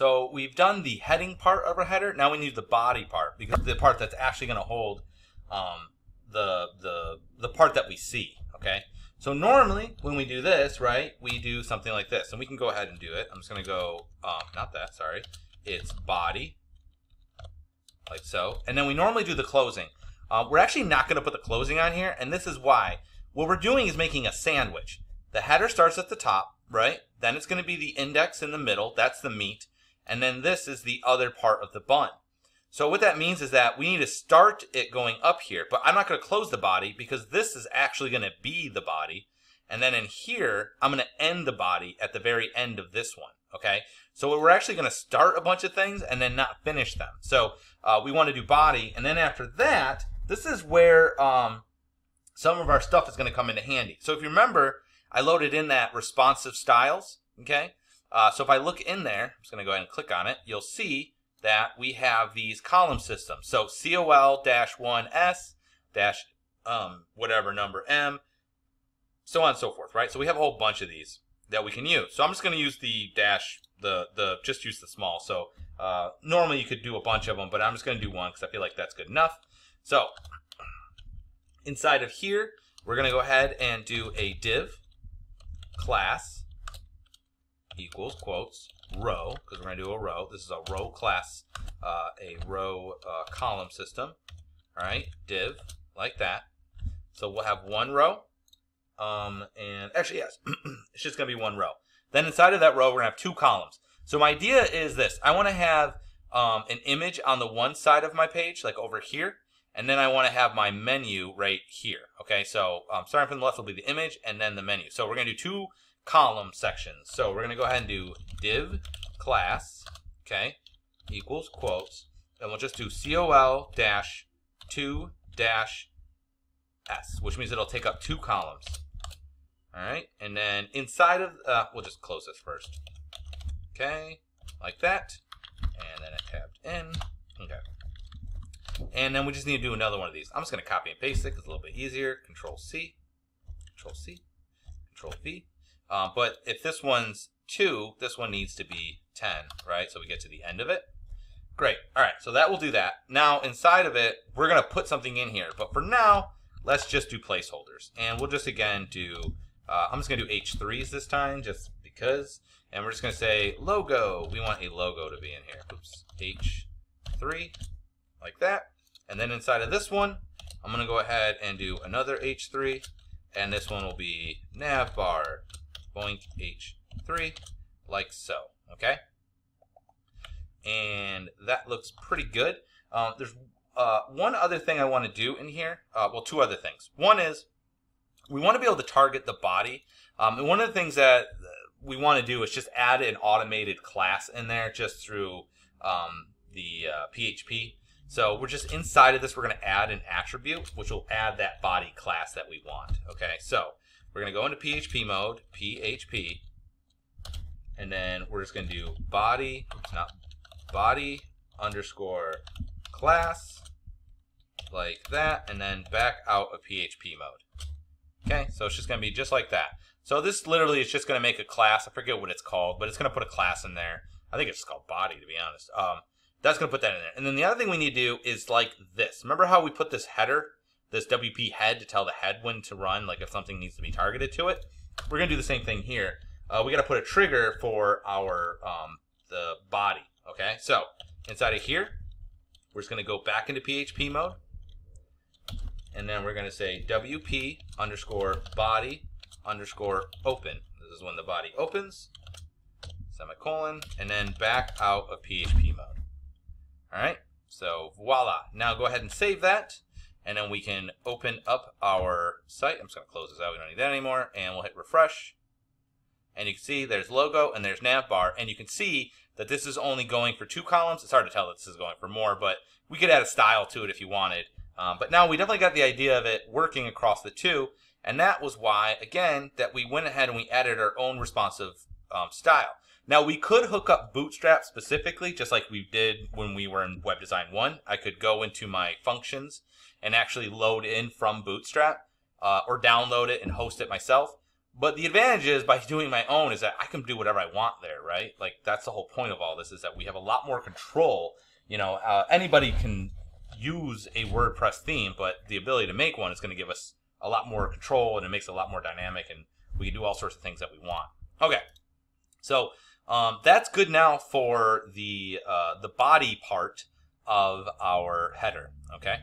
So we've done the heading part of our header. Now we need the body part, because the part that's actually going to hold the part that we see. Okay. So normally when we do this, right, we do something like this, and we can go ahead and do it. I'm just going to go, not that, sorry. It's body, like so. And then we normally do the closing. We're actually not going to put the closing on here, and this is why. What we're doing is making a sandwich. The header starts at the top, right? Then it's going to be the index in the middle. That's the meat. And then this is the other part of the bun. So what that means is that we need to start it going up here, but I'm not going to close the body because this is actually going to be the body. And then in here, I'm going to end the body at the very end of this one, okay? So we're actually going to start a bunch of things and then not finish them. So we want to do body, and then after that, this is where some of our stuff is going to come into handy. So if you remember, I loaded in that responsive styles, okay? So if I look in there, I'm just going to go ahead and click on it, you'll see that we have these column systems. So COL-1S dash whatever number M, so on and so forth, right? So we have a whole bunch of these that we can use. So I'm just going to use the dash, just use the small. So normally you could do a bunch of them, but I'm just going to do one because I feel like that's good enough. So inside of here, we're going to go ahead and do a div class equals quotes row, because we're going to do a row. This is a row class, a row column system. All right, div like that. So we'll have one row, and actually yes, it's just going to be one row. Then inside of that row, we're going to have two columns. So my idea is this: I want to have an image on the one side of my page, like over here, and then I want to have my menu right here. Okay, so starting from the left will be the image, and then the menu. So we're going to do two column sections. So we're going to go ahead and do div class, okay, equals quotes, and we'll just do COL-2-S, which means it'll take up two columns. All right, and then inside of, we'll just close this first. Okay, like that, and then it tabbed in. Okay, and then we just need to do another one of these. I'm just going to copy and paste it because it's a little bit easier. Control-C, Control-C, Control-V. But if this one's 2, this one needs to be 10, right? So we get to the end of it. Great. All right, so that will do that. Now, inside of it, we're going to put something in here. But for now, let's just do placeholders. And we'll just, again, do, I'm just going to do H3s this time, just because. And we're just going to say logo. We want a logo to be in here. Oops, H3, like that. And then inside of this one, I'm going to go ahead and do another H3. And this one will be navbar. Boink H3, like so, okay? And that looks pretty good. There's one other thing I want to do in here. Well, two other things. One is we want to be able to target the body. And one of the things that we want to do is just add an automated class in there just through the PHP. So we're just inside of this, we're going to add an attribute, which will add that body class that we want, okay? So we're going to go into PHP mode, PHP, and then we're just going to do body, not body underscore class, like that, and then back out of PHP mode. Okay, so it's just going to be just like that. So this literally is just going to make a class. I forget what it's called, but it's going to put a class in there. I think it's just called body, to be honest. That's going to put that in there. And then the other thing we need to do is like this. Remember how we put this header, this WP head, to tell the head when to run, like if something needs to be targeted to it? We're going to do the same thing here. We got to put a trigger for our the body, okay? So inside of here, we're just going to go back into PHP mode. And then we're going to say WP underscore body underscore open. This is when the body opens, semicolon, and then back out of PHP mode. All right, so voila. Now go ahead and save that, and then we can open up our site. I'm just going to close this out. We don't need that anymore, and we'll hit refresh. And you can see there's logo and there's navbar, and you can see that this is only going for 2 columns. It's hard to tell that this is going for more, but we could add a style to it if you wanted. But now we definitely got the idea of it working across the 2, and that was why, again, that we went ahead and we added our own responsive style. Now, we could hook up Bootstrap specifically, just like we did when we were in Web Design 1. I could go into my functions and actually load in from Bootstrap or download it and host it myself. But the advantage is by doing my own is that I can do whatever I want there, right? Like that's the whole point of all this is that we have a lot more control. You know, anybody can use a WordPress theme, but the ability to make one is going to give us a lot more control, and it makes it a lot more dynamic, and we can do all sorts of things that we want. Okay, so that's good now for the body part of our header. Okay.